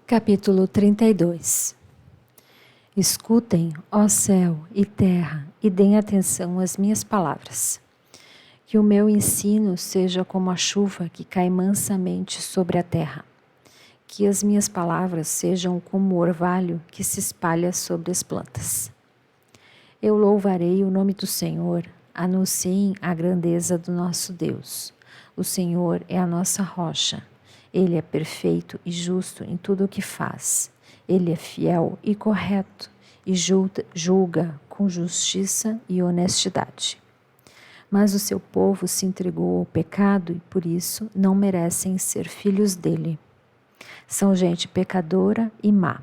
Capítulo 32. Escutem, ó céu e terra, e deem atenção às minhas palavras. Que o meu ensino seja como a chuva que cai mansamente sobre a terra. Que as minhas palavras sejam como o orvalho que se espalha sobre as plantas. Eu louvarei o nome do Senhor, anunciem a grandeza do nosso Deus. O Senhor é a nossa rocha. Ele é perfeito e justo em tudo o que faz. Ele é fiel e correto e julga com justiça e honestidade. Mas o seu povo se entregou ao pecado e por isso não merecem ser filhos dele. São gente pecadora e má,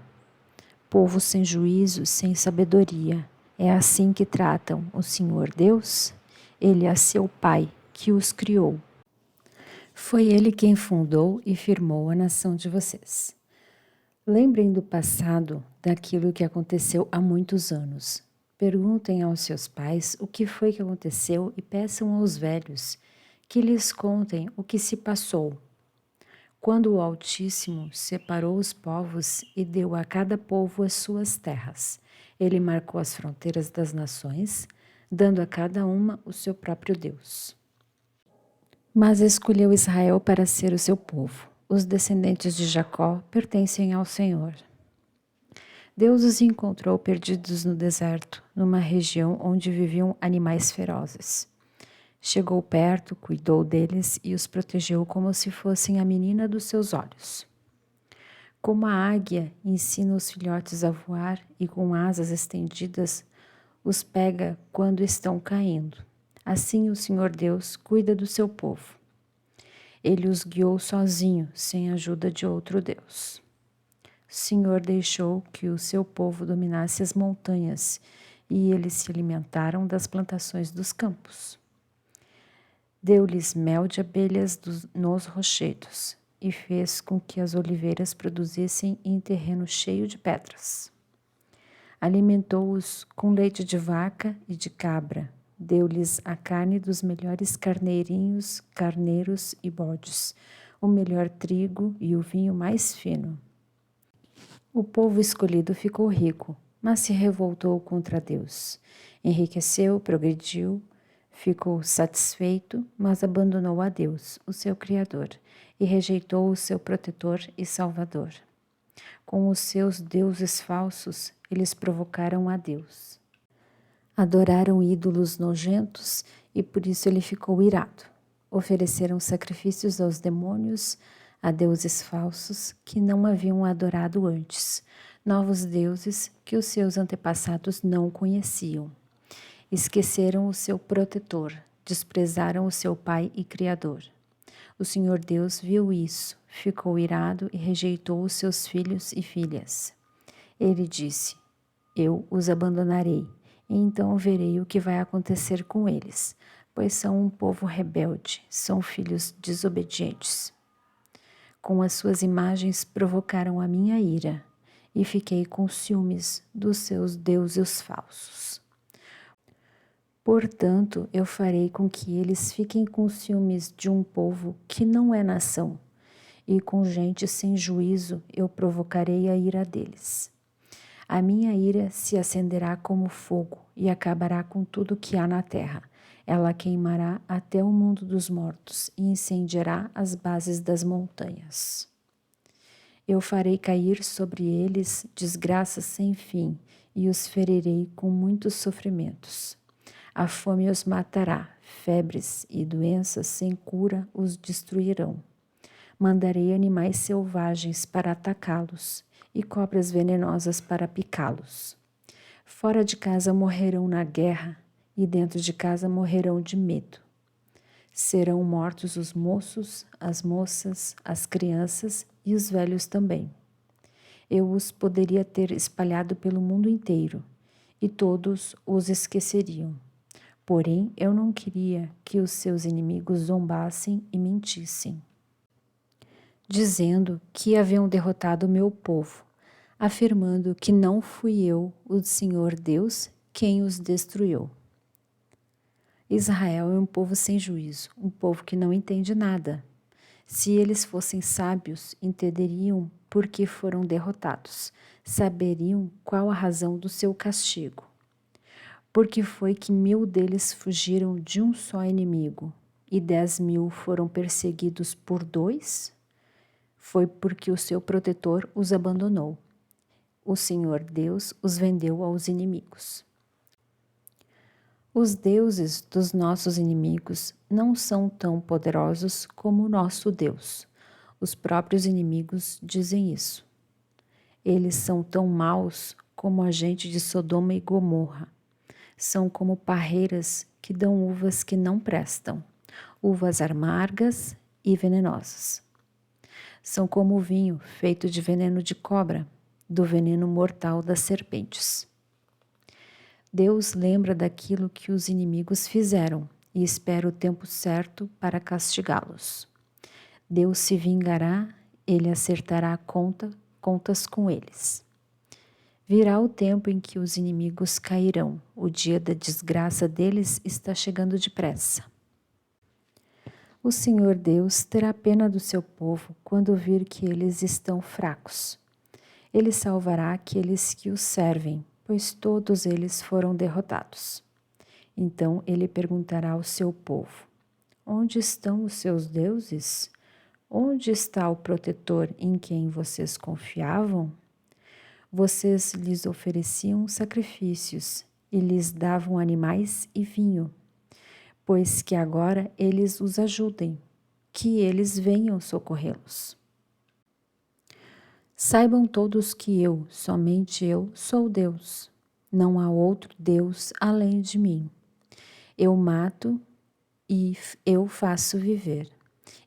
povo sem juízo, sem sabedoria. É assim que tratam o Senhor Deus? Ele é seu Pai, que os criou. Foi Ele quem fundou e firmou a nação de vocês. Lembrem do passado, daquilo que aconteceu há muitos anos. Perguntem aos seus pais o que foi que aconteceu e peçam aos velhos que lhes contem o que se passou. Quando o Altíssimo separou os povos e deu a cada povo as suas terras, Ele marcou as fronteiras das nações, dando a cada uma o seu próprio Deus. Mas escolheu Israel para ser o seu povo. Os descendentes de Jacó pertencem ao Senhor. Deus os encontrou perdidos no deserto, numa região onde viviam animais ferozes. Chegou perto, cuidou deles e os protegeu como se fossem a menina dos seus olhos. Como a águia ensina os filhotes a voar e com asas estendidas os pega quando estão caindo, assim o Senhor Deus cuida do seu povo. Ele os guiou sozinho, sem a ajuda de outro Deus. O Senhor deixou que o seu povo dominasse as montanhas e eles se alimentaram das plantações dos campos. Deu-lhes mel de abelhas nos rochedos e fez com que as oliveiras produzissem em terreno cheio de pedras. Alimentou-os com leite de vaca e de cabra. Deu-lhes a carne dos melhores carneirinhos, carneiros e bodes, o melhor trigo e o vinho mais fino. O povo escolhido ficou rico, mas se revoltou contra Deus. Enriqueceu, progrediu, ficou satisfeito, mas abandonou a Deus, o seu Criador, e rejeitou o seu protetor e Salvador. Com os seus deuses falsos, eles provocaram a Deus. Adoraram ídolos nojentos e por isso ele ficou irado. Ofereceram sacrifícios aos demônios, a deuses falsos que não haviam adorado antes, novos deuses que os seus antepassados não conheciam. Esqueceram o seu protetor, desprezaram o seu Pai e Criador. O Senhor Deus viu isso, ficou irado e rejeitou os seus filhos e filhas. Ele disse: Eu os abandonarei, e então verei o que vai acontecer com eles, pois são um povo rebelde, são filhos desobedientes. Com as suas imagens provocaram a minha ira, e fiquei com ciúmes dos seus deuses falsos. Portanto, eu farei com que eles fiquem com ciúmes de um povo que não é nação, e com gente sem juízo eu provocarei a ira deles. A minha ira se acenderá como fogo e acabará com tudo que há na terra. Ela queimará até o mundo dos mortos e incendiará as bases das montanhas. Eu farei cair sobre eles desgraças sem fim e os ferirei com muitos sofrimentos. A fome os matará, febres e doenças sem cura os destruirão. Mandarei animais selvagens para atacá-los e cobras venenosas para picá-los. Fora de casa morrerão na guerra e dentro de casa morrerão de medo. Serão mortos os moços, as moças, as crianças e os velhos também. Eu os poderia ter espalhado pelo mundo inteiro e todos os esqueceriam. Porém, eu não queria que os seus inimigos zombassem e mentissem, dizendo que haviam derrotado o meu povo, afirmando que não fui eu, o Senhor Deus, quem os destruiu. Israel é um povo sem juízo, um povo que não entende nada. Se eles fossem sábios, entenderiam porque foram derrotados, saberiam qual a razão do seu castigo. Porque foi que 1000 deles fugiram de um só inimigo e 10.000 foram perseguidos por 2? Foi porque o seu protetor os abandonou. O Senhor Deus os vendeu aos inimigos. Os deuses dos nossos inimigos não são tão poderosos como o nosso Deus. Os próprios inimigos dizem isso. Eles são tão maus como a gente de Sodoma e Gomorra. São como parreiras que dão uvas que não prestam, uvas amargas e venenosas. São como o vinho feito de veneno de cobra, do veneno mortal das serpentes. Deus lembra daquilo que os inimigos fizeram e espera o tempo certo para castigá-los. Deus se vingará, ele acertará contas com eles. Virá o tempo em que os inimigos cairão, o dia da desgraça deles está chegando depressa. O Senhor Deus terá pena do seu povo quando vir que eles estão fracos. Ele salvará aqueles que o servem, pois todos eles foram derrotados. Então ele perguntará ao seu povo: onde estão os seus deuses? Onde está o protetor em quem vocês confiavam? Vocês lhes ofereciam sacrifícios e lhes davam animais e vinho, pois que agora eles os ajudem, que eles venham socorrê-los. Saibam todos que eu, somente eu, sou Deus. Não há outro Deus além de mim. Eu mato e eu faço viver.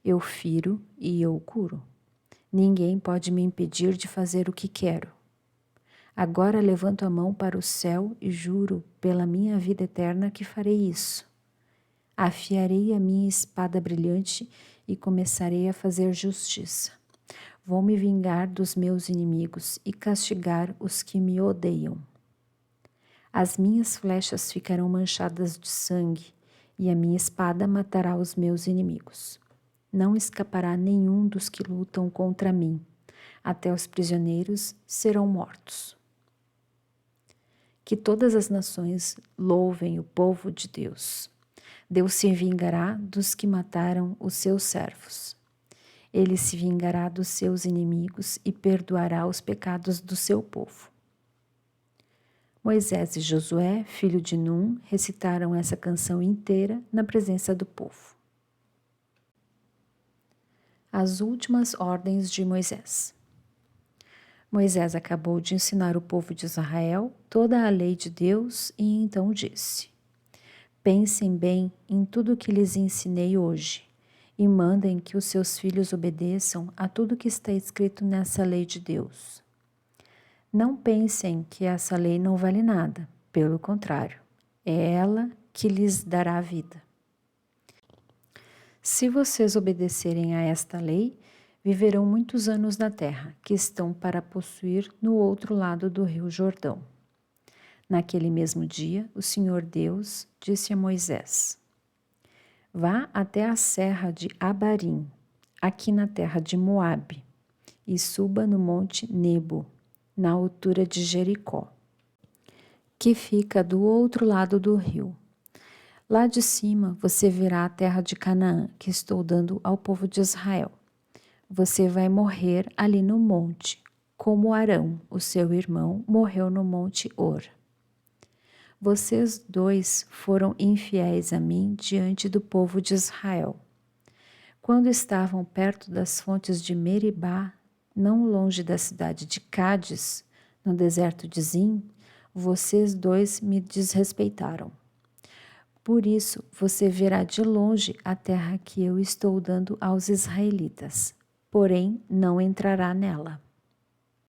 Eu firo e eu curo. Ninguém pode me impedir de fazer o que quero. Agora levanto a mão para o céu e juro pela minha vida eterna que farei isso. Afiarei a minha espada brilhante e começarei a fazer justiça. Vou me vingar dos meus inimigos e castigar os que me odeiam. As minhas flechas ficarão manchadas de sangue e a minha espada matará os meus inimigos. Não escapará nenhum dos que lutam contra mim. Até os prisioneiros serão mortos. Que todas as nações louvem o povo de Deus. Deus se vingará dos que mataram os seus servos. Ele se vingará dos seus inimigos e perdoará os pecados do seu povo. Moisés e Josué, filho de Num, recitaram essa canção inteira na presença do povo. As últimas ordens de Moisés. Moisés acabou de ensinar o povo de Israel toda a lei de Deus e então disse: pensem bem em tudo o que lhes ensinei hoje e mandem que os seus filhos obedeçam a tudo que está escrito nessa lei de Deus. Não pensem que essa lei não vale nada, pelo contrário, é ela que lhes dará a vida. Se vocês obedecerem a esta lei, viverão muitos anos na terra, que estão para possuir no outro lado do rio Jordão. Naquele mesmo dia, o Senhor Deus disse a Moisés: vá até a serra de Abarim, aqui na terra de Moabe, e suba no monte Nebo, na altura de Jericó, que fica do outro lado do rio. Lá de cima você verá a terra de Canaã, que estou dando ao povo de Israel. Você vai morrer ali no monte, como Arão, o seu irmão, morreu no monte Hor. Vocês dois foram infiéis a mim diante do povo de Israel. Quando estavam perto das fontes de Meribá, não longe da cidade de Cádiz, no deserto de Zim, vocês dois me desrespeitaram. Por isso, você verá de longe a terra que eu estou dando aos israelitas, porém não entrará nela.